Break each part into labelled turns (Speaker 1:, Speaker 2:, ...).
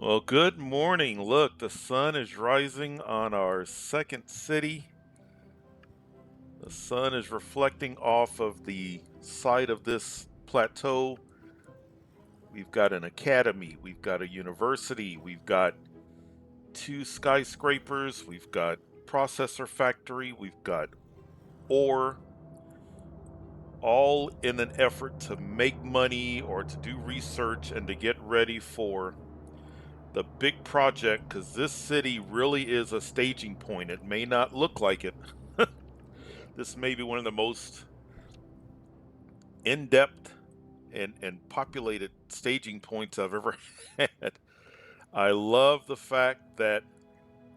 Speaker 1: Well, good morning. Look, the sun is rising on our second city. The sun is reflecting off of the side of this plateau. We've got an academy, we've got a university, we've got two skyscrapers, we've got processor factory, we've got ore, all in an effort to make money or to do research and to get ready for the big project because this city really is a staging point. It may not look like it. This may be one of the most in-depth and populated staging points I've ever had. I love the fact that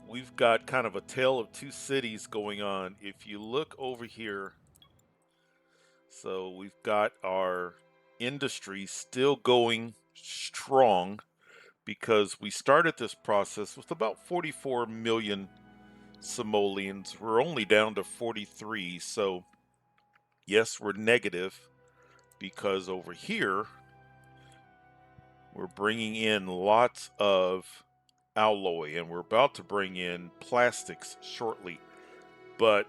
Speaker 1: we've got kind of a tale of two cities going on. If you look over here, so we've got our industry still going strong because we started this process with about 44 million simoleons. We're only down to 43. So, yes, we're negative because over here we're bringing in lots of alloy and we're about to bring in plastics shortly. But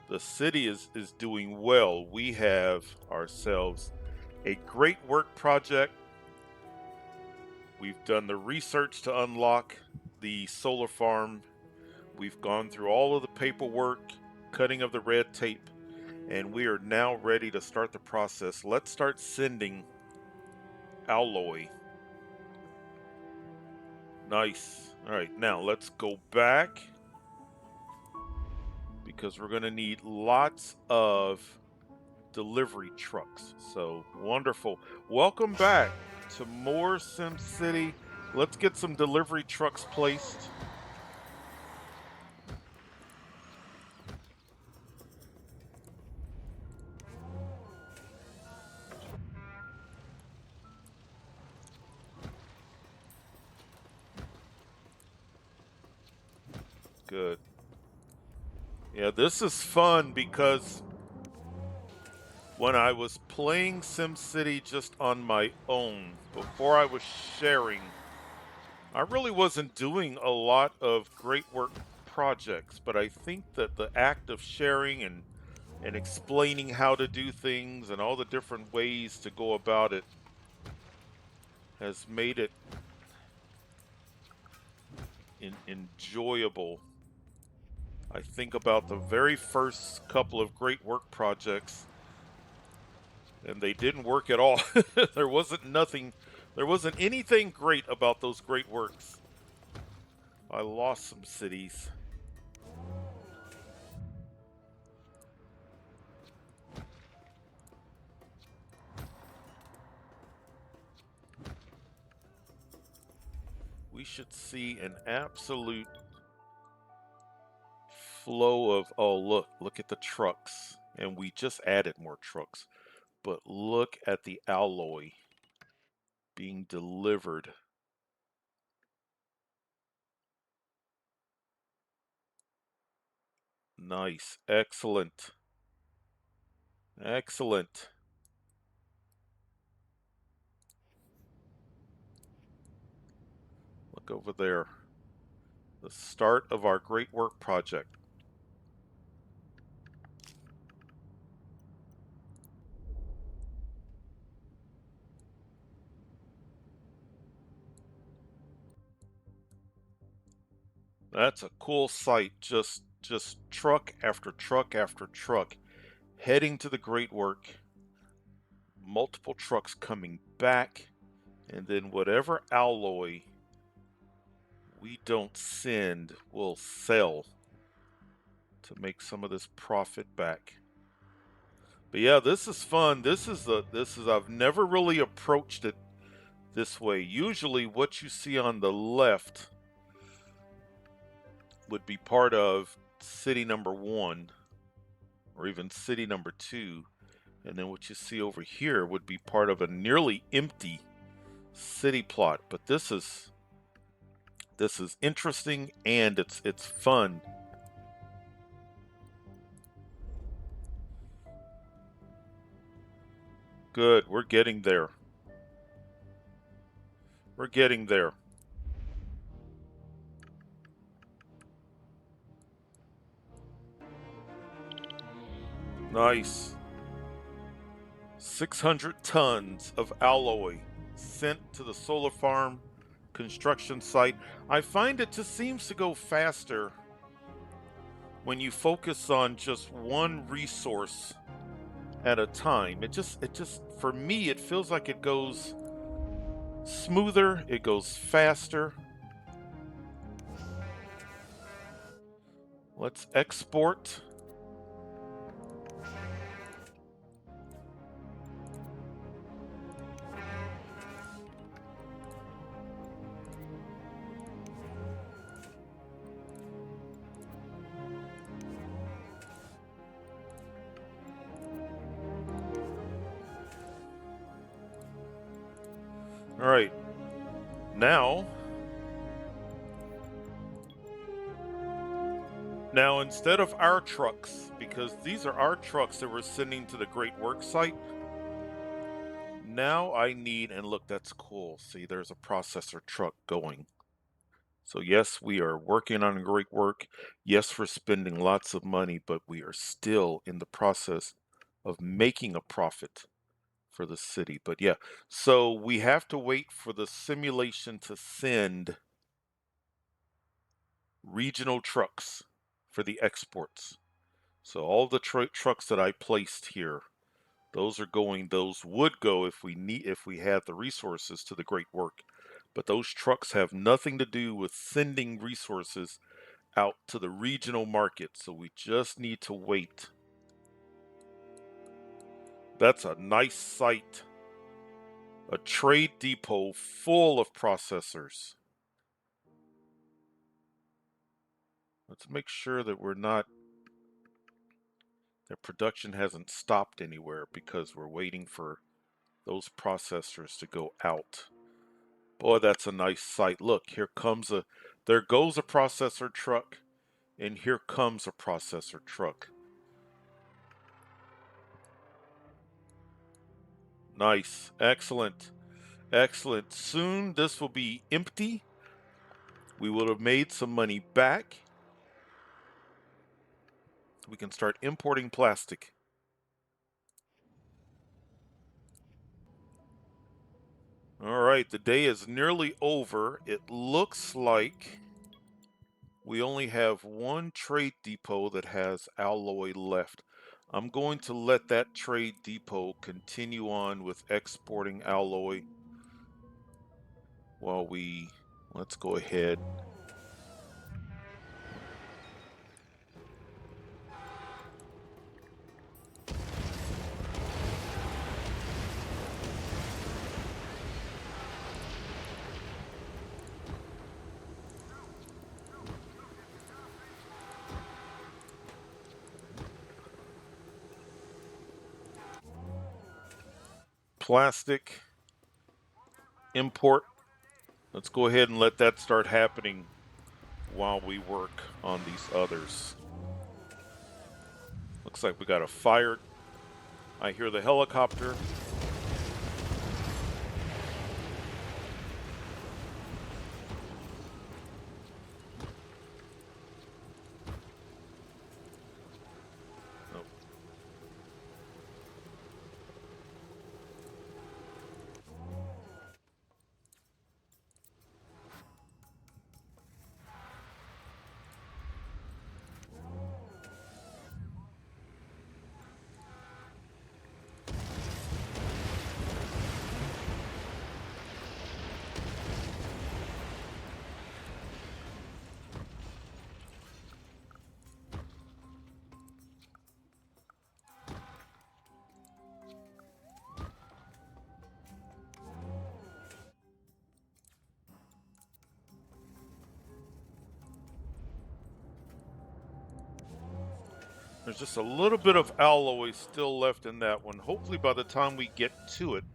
Speaker 1: the city is doing well. We have ourselves a great work project. We've done the research to unlock the solar farm. We've gone through all of the paperwork, cutting of the red tape, and we are now ready to start the process. Let's start sending alloy. Nice. All right, now let's go back because we're going to need lots of delivery trucks. So wonderful. Welcome back to more SimCity. Let's get some delivery trucks placed. Good. Yeah, this is fun because when I was playing SimCity just on my own, before I was sharing, I really wasn't doing a lot of great work projects, but I think that the act of sharing and explaining how to do things and all the different ways to go about it has made it enjoyable. I think about the very first couple of great work projects, and they didn't work at all. There wasn't anything great about those great works. I lost some cities. We should see an absolute flow of, oh, look at the trucks. And we just added more trucks. But look at the alloy being delivered. Nice. Excellent. Excellent. Look over there. The start of our great work project. That's a cool sight. Just truck after truck after truck heading to the great work. Multiple trucks coming back, and then whatever alloy we don't send will sell to make some of this profit back. But yeah, this is fun. This is I've never really approached it this way. Usually what you see on the left would be part of city number 1 or even city number 2, and then what you see over here would be part of a nearly empty city plot. But this is interesting and it's fun. Good, we're getting there. We're getting there. Nice. 600 tons of alloy sent to the solar farm construction site. I find it just seems to go faster when you focus on just one resource at a time. It just for me it feels like it goes smoother, it goes faster. Let's export. All right. Now instead of our trucks, because these are our trucks that we're sending to the Great Work site, now I need, and look, that's cool. See, there's a processor truck going. So yes, we are working on great work. Yes, we're spending lots of money, but we are still in the process of making a profit for the city. But yeah, so we have to wait for the simulation to send regional trucks for the exports. So all the trucks that I placed here, those would go if we had the resources to the great work. But those trucks have nothing to do with sending resources out to the regional market. So we just need to wait. That's a nice site. A trade depot full of processors. Let's make sure that that production hasn't stopped anywhere because we're waiting for those processors to go out. Boy, that's a nice sight. Look, there goes a processor truck, and here comes a processor truck. Nice, excellent, excellent. Soon this will be empty. We will have made some money back. We can start importing plastic. All right, the day is nearly over. It looks like we only have one trade depot that has alloy left. I'm going to let that trade depot continue on with exporting alloy while let's go ahead. Plastic import. Let's go ahead and let that start happening while we work on these others. Looks like we got a fire. I hear the helicopter. Oh. There's just a little bit of alloy still left in that one. Hopefully by the time we get to it,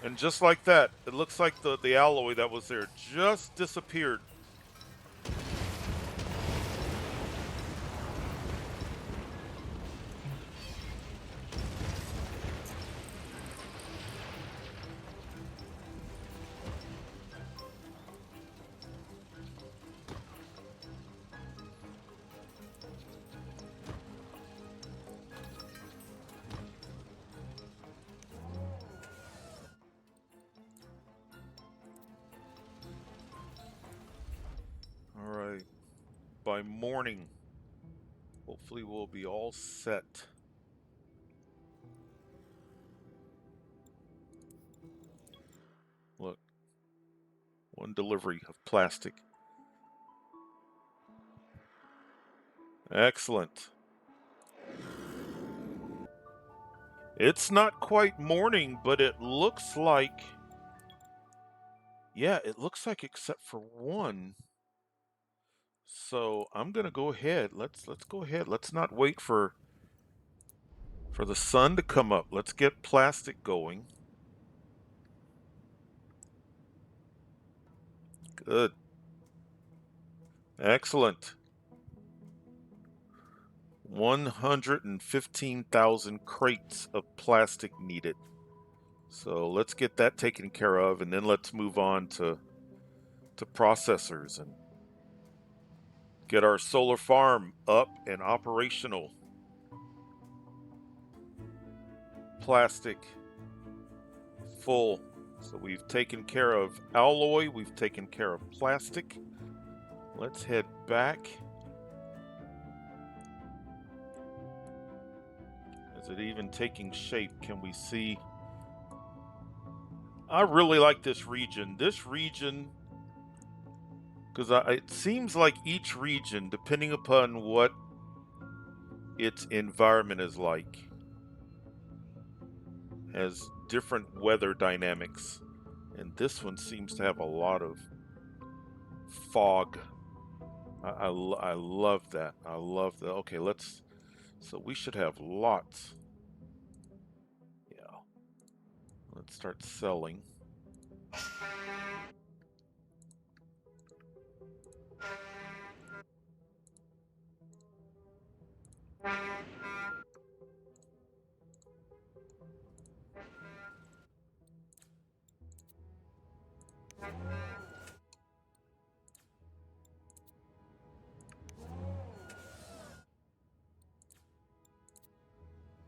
Speaker 1: And just like that, it looks like the alloy that was there just disappeared. All right. By morning, hopefully we'll be all set. Look, one delivery of plastic. Excellent. It's not quite morning, but it looks like, yeah, it looks like except for one. So I'm gonna go ahead. Let's go ahead. Let's not wait for the sun to come up. Let's get plastic going. Good. Excellent. 115,000 crates of plastic needed. So let's get that taken care of, and then let's move on to processors and get our solar farm up and operational. Plastic full. So we've taken care of alloy, we've taken care of plastic. Let's head back. Is it even taking shape? Can we see? I really like this region. This region, because it seems like each region, depending upon what its environment is like, has different weather dynamics. And this one seems to have a lot of fog. I love that. I love that. Okay, so we should have lots. Yeah. Let's start selling.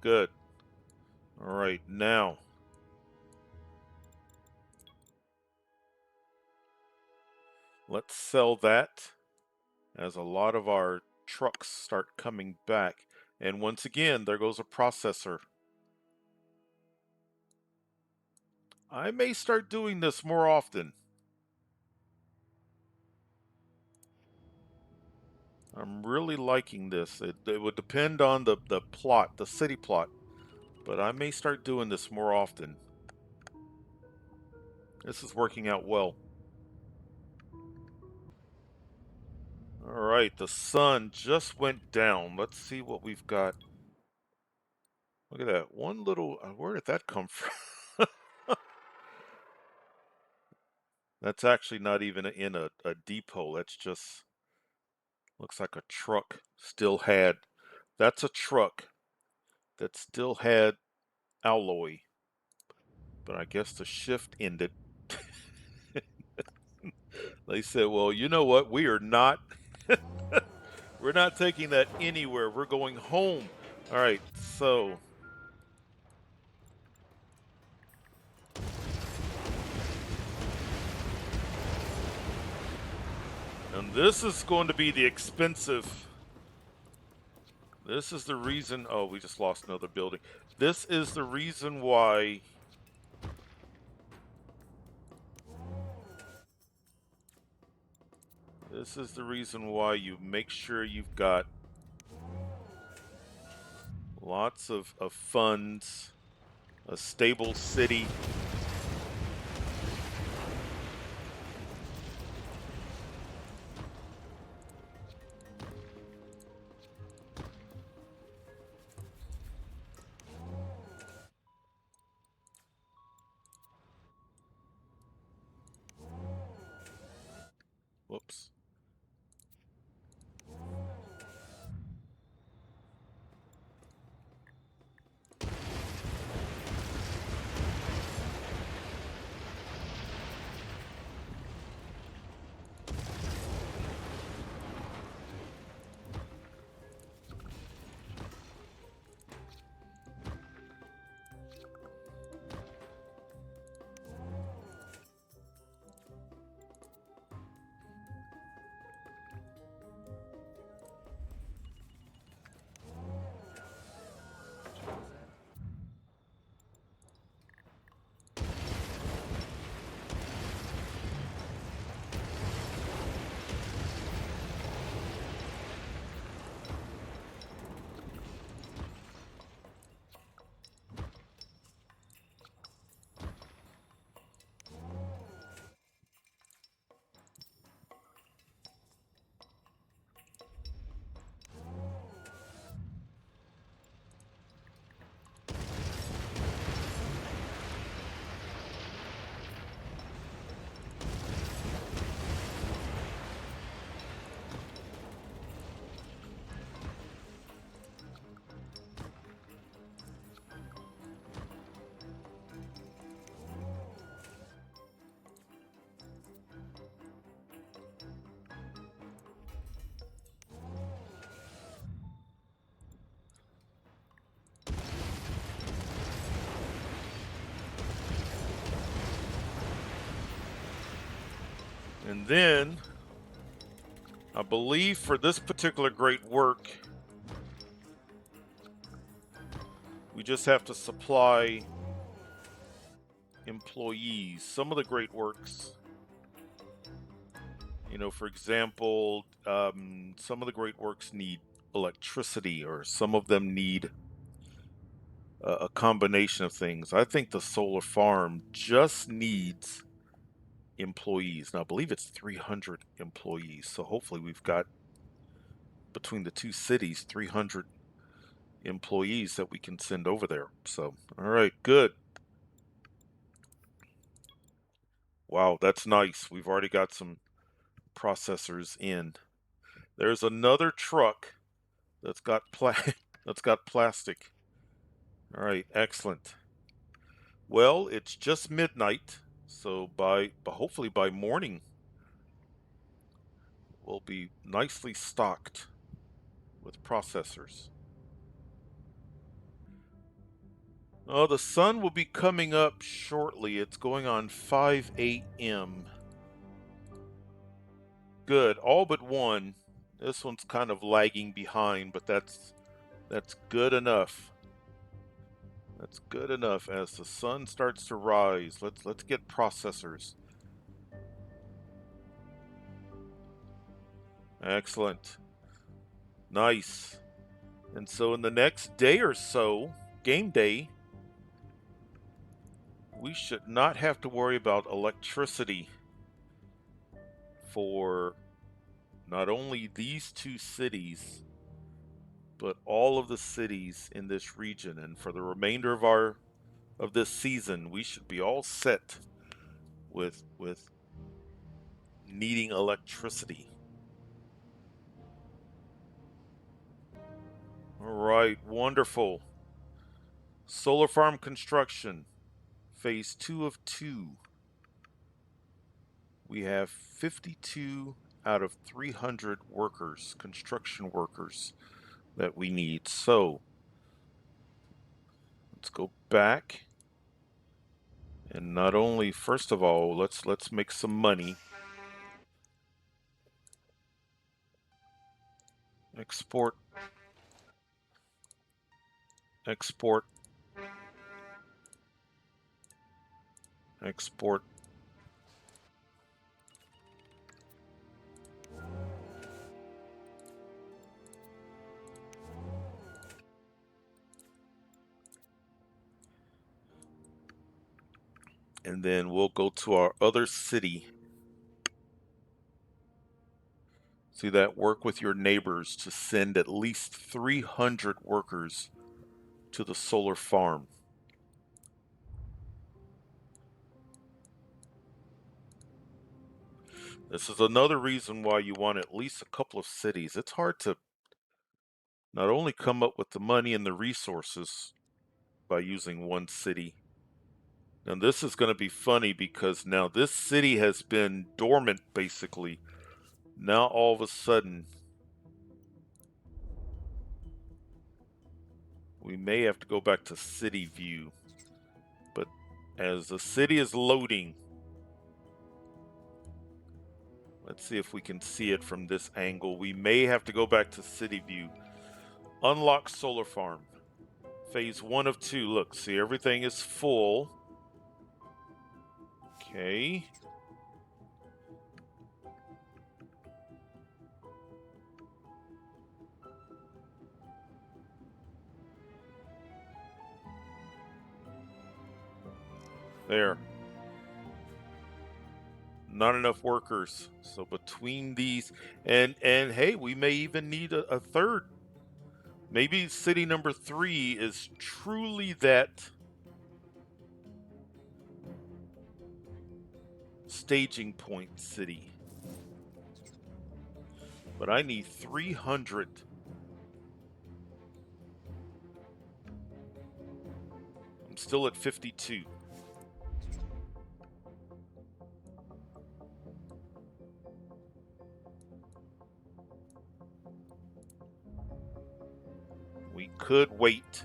Speaker 1: Good. All right, now let's sell that as a lot of our trucks start coming back. And once again, there goes a processor. I may start doing this more often. I'm really liking this. It would depend on the plot, the city plot, but I may start doing this more often. This is working out well. All right, the sun just went down. Let's see what we've got. Look at that. One little, where did that come from? That's actually not even in a depot. That's just, looks like a truck still had, that's a truck that still had alloy. But I guess the shift ended. They said, well, you know what? We're not taking that anywhere. We're going home. All right, so and this is going to be the expensive. This is the reason. Oh, we just lost another building. This is the reason why. This is the reason why you make sure you've got lots of funds, a stable city. And then, I believe for this particular great work, we just have to supply employees. Some of the great works, for example, some of the great works need electricity, or some of them need a combination of things. I think the solar farm just needs employees. Now, I believe it's 300 employees. So hopefully we've got, between the two cities, 300 employees that we can send over there. So, all right, good. Wow, that's nice. We've already got some processors in. There's another truck that's got that's got plastic. All right, excellent. Well, it's just midnight, so hopefully by morning we'll be nicely stocked with processors. Oh, the sun will be coming up shortly. It's going on 5 a.m. Good, all but one. This one's kind of lagging behind, but that's good enough. That's good enough. As the sun starts to rise, let's get processors. Excellent. Nice. And so in the next day or so, game day, we should not have to worry about electricity for not only these two cities, but all of the cities in this region. And for the remainder of this season, we should be all set with needing electricity. All right, wonderful. Solar farm construction, phase 2 of 2. We have 52 out of 300 workers, construction workers, that we need. So let's go back, and not only, first of all, let's make some money. Export, export, export. And then we'll go to our other city. See that? Work with your neighbors to send at least 300 workers to the solar farm. This is another reason why you want at least a couple of cities. It's hard to not only come up with the money and the resources by using one city. Now this is going to be funny because now this city has been dormant basically. Now all of a sudden we may have to go back to city view. But as the city is loading, let's see if we can see it from this angle. We may have to go back to city view. Unlock solar farm. Phase 1 of 2. Look, see, everything is full. Okay. There. Not enough workers. So between these, and hey, we may even need a third. Maybe city number 3 is truly that staging point city. But I need 300. I'm still at 52. We could wait.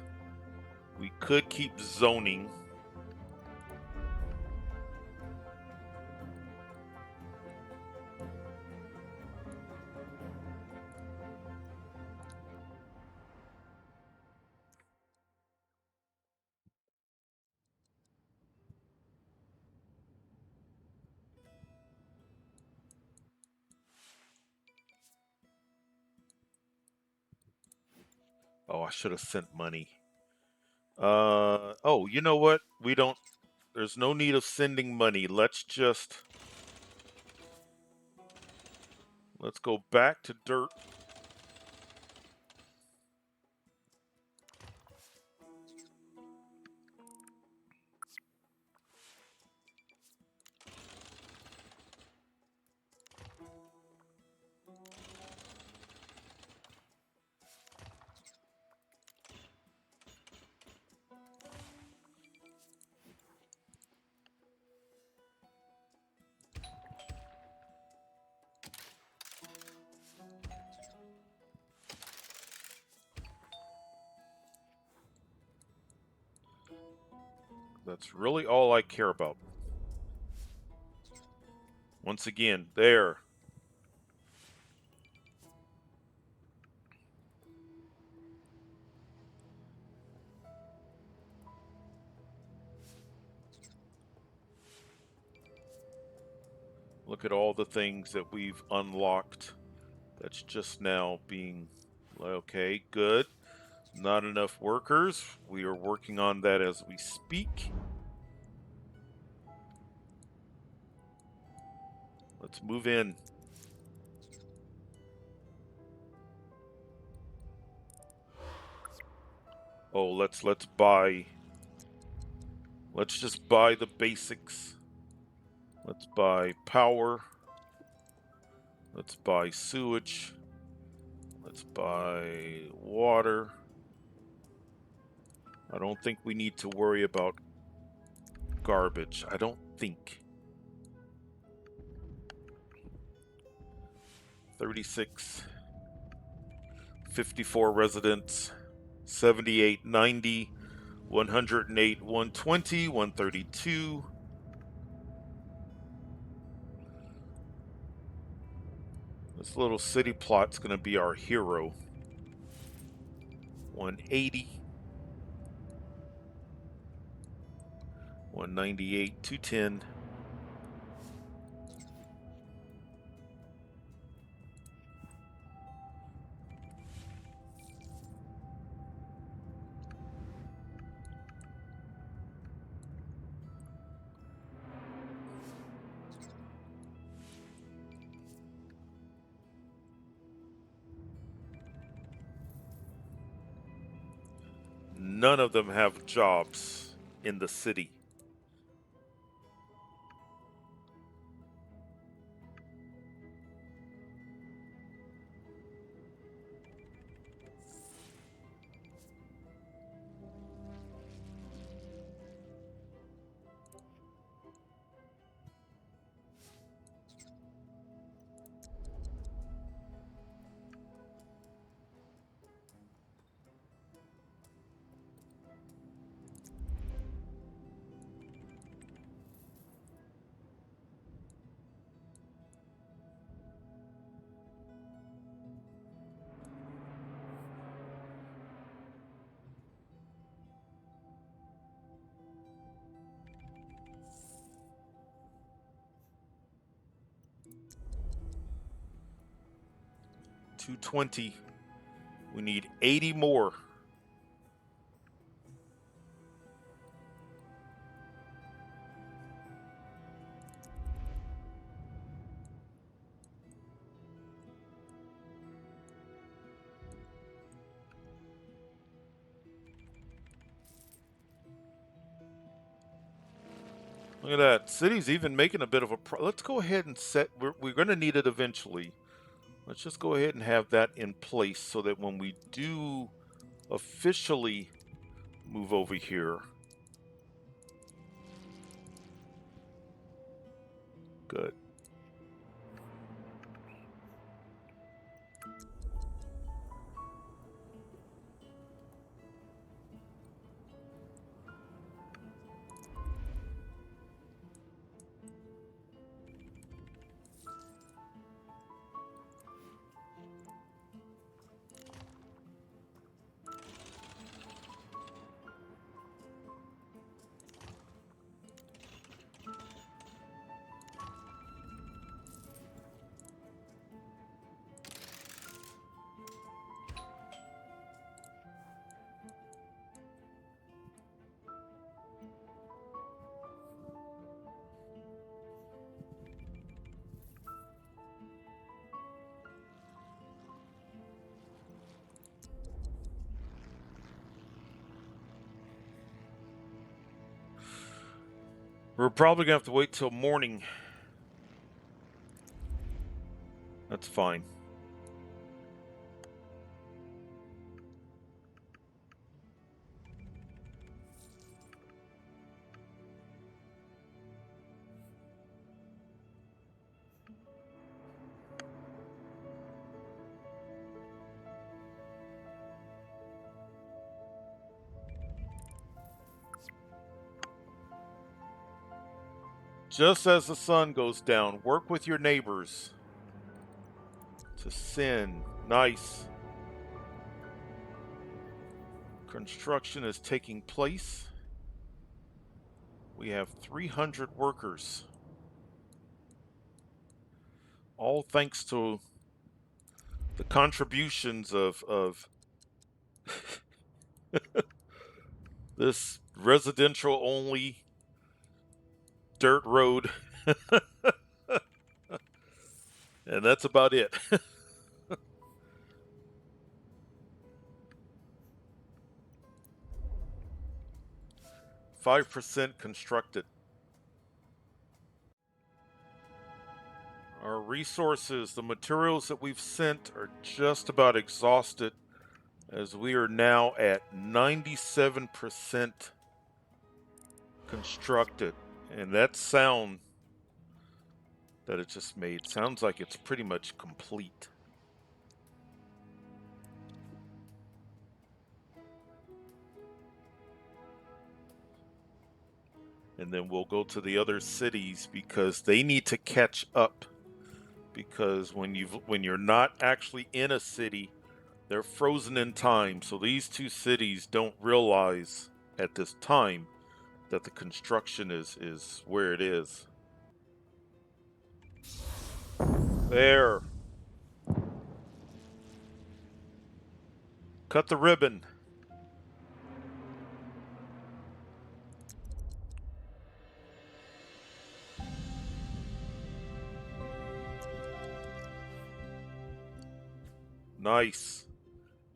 Speaker 1: We could keep zoning. Oh, I should have sent money. Oh, you know what? We don't, there's no need of sending money. Let's go back to dirt. That's really all I care about. Once again, there. Look at all the things that we've unlocked. That's just now being, okay, good. Not enough workers. We are working on that as we speak. Let's move in. Oh, let's buy. Let's just buy the basics. Let's buy power. Let's buy sewage. Let's buy water. I don't think we need to worry about garbage. I don't think. 36, 54 residents, 78, 90, 108, 120, 132. This little city plot's going to be our hero. 180, 198, 210. None of them have jobs in the city. $220. We need 80 more. Look at that. City's even making a bit of a let's go ahead and set, we're going to need it eventually. Let's just go ahead and have that in place so that when we do officially move over here. Good. We're probably gonna have to wait till morning. That's fine. Just as the sun goes down, work with your neighbors to sin. Nice. Construction is taking place. We have 300 workers. All thanks to the contributions of this residential only dirt road. And that's about it. 5% constructed. Our resources, the materials that we've sent are just about exhausted as we are now at 97% constructed. And that sound that it just made sounds like it's pretty much complete. And then we'll go to the other cities because they need to catch up. Because when you're not actually in a city, they're frozen in time. So these two cities don't realize at this time that the construction is where it is. There. Cut the ribbon. Nice.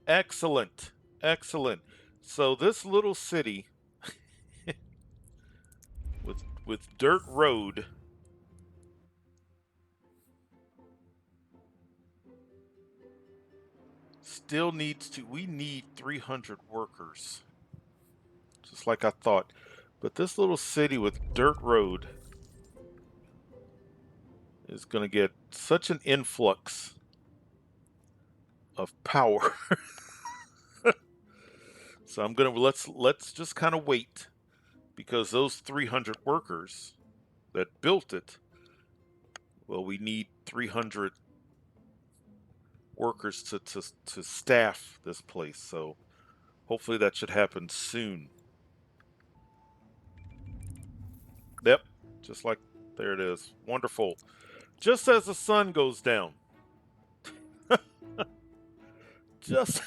Speaker 1: Excellent. Excellent. So this little city with dirt road still needs to, we need 300 workers. Just like I thought. But this little city with dirt road is going to get such an influx of power. So I'm going to let's just kind of wait, because those 300 workers that built it, well, we need 300 workers to staff this place. So hopefully that should happen soon. Yep, just like there it is. Wonderful. Just as the sun goes down. Just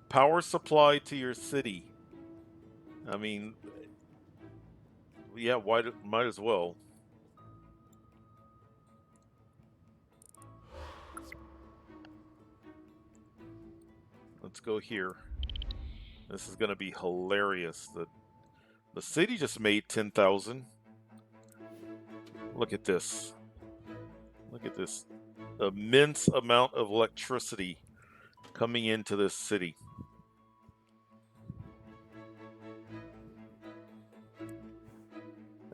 Speaker 1: power supply to your city. I mean, yeah, might as well. Let's go here. This is going to be hilarious. The city just made 10,000. Look at this. Look at this immense amount of electricity coming into this city.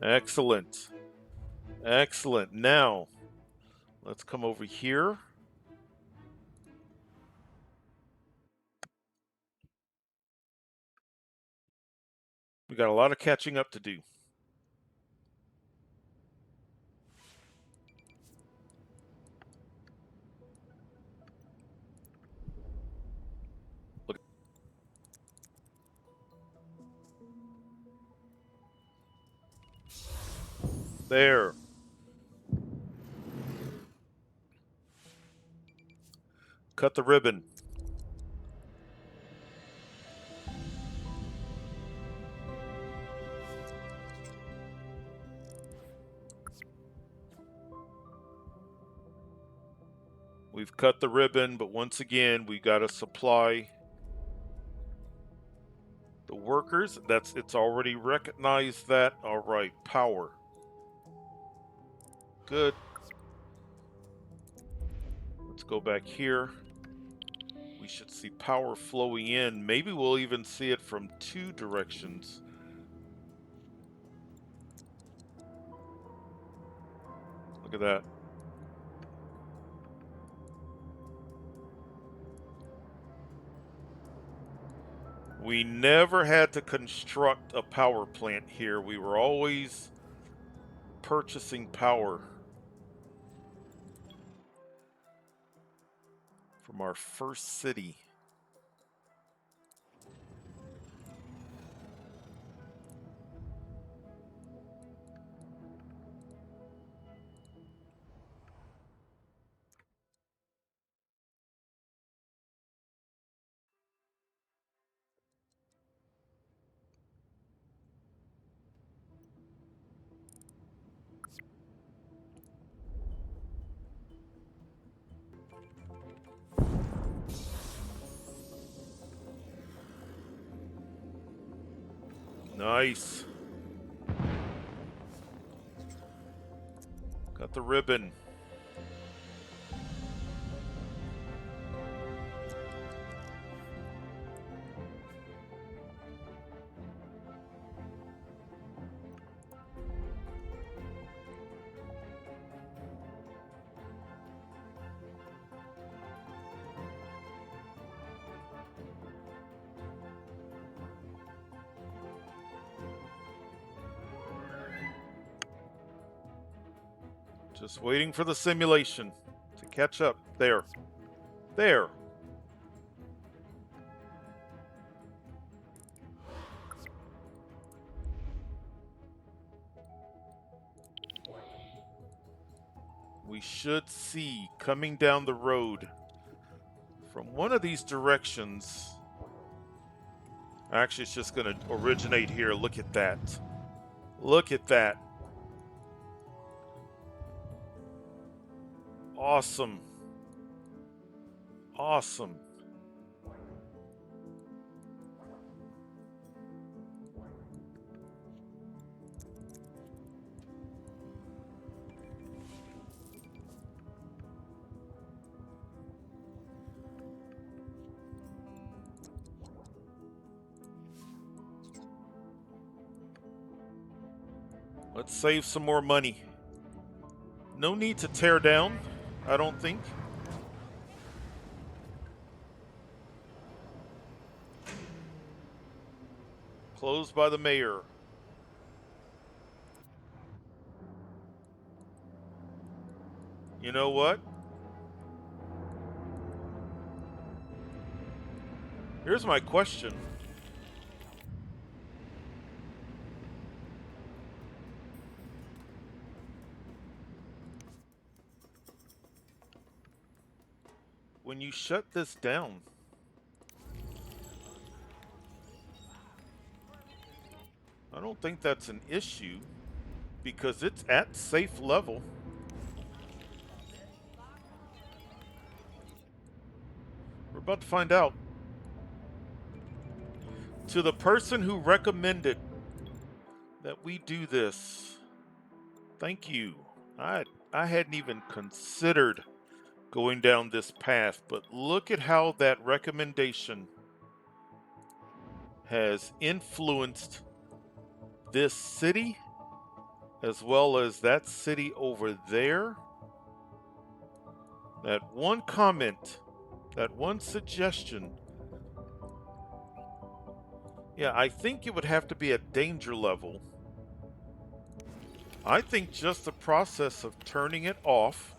Speaker 1: Excellent. Excellent. Now, let's come over here. We got a lot of catching up to do. Look. There. Cut the ribbon. We've cut the ribbon, but once again, we got to supply The workers, it's already recognized that. All right, power. Good. Let's go back here. We should see power flowing in. Maybe we'll even see it from 2 directions. Look at that. We never had to construct a power plant here. We were always purchasing power from our first city. Nice. Got the ribbon. Just waiting for the simulation to catch up. There. There. We should see coming down the road from one of these directions. Actually, it's just going to originate here. Look at that. Look at that. Awesome. Awesome. Let's save some more money. No need to tear down, I don't think. Closed by the mayor. You know what? Here's my question. When you shut this down, I don't think that's an issue because it's at safe level. We're about to find out. To the person who recommended that we do this, thank you. I hadn't even considered going down this path, but look at how that recommendation has influenced this city as well as that city over there. That one comment, that one suggestion. Yeah, I think it would have to be a danger level. I think just the process of turning it off,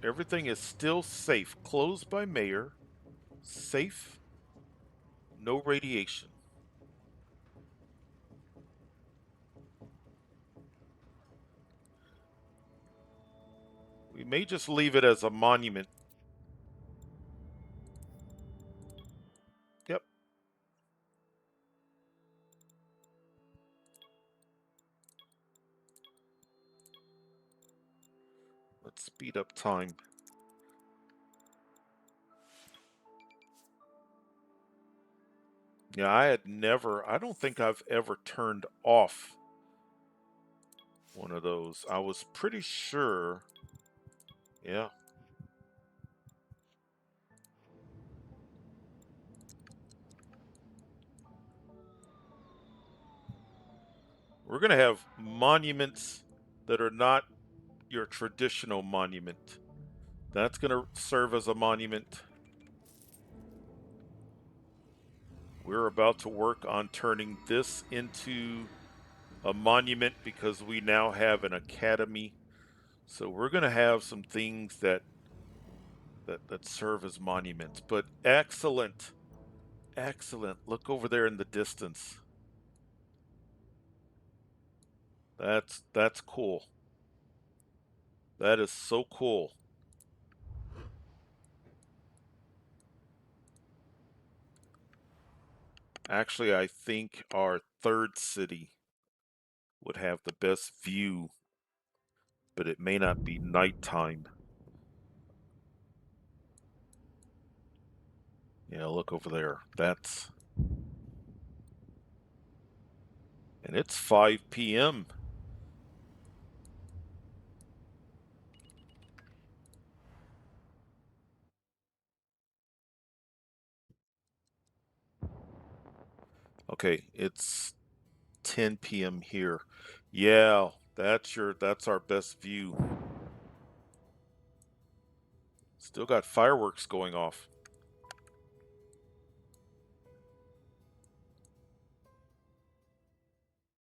Speaker 1: everything is still safe. Closed by mayor, safe, no radiation. We may just leave it as a monument. Yep. Let's speed up time. Yeah, I don't think I've ever turned off one of those. I was pretty sure. Yeah, we're going to have monuments that are not your traditional monument. That's going to serve as a monument. We're about to work on turning this into a monument because we now have an academy. So we're going to have some things that serve as monuments. But excellent, excellent. Look over there in the distance. That's cool. That is so cool. Actually, I think our third city would have the best view, but it may not be nighttime. Yeah, look over there. That's and it's 5 p.m. Okay, it's 10 p.m. here. Yeah, that's our best view. Still got fireworks going off.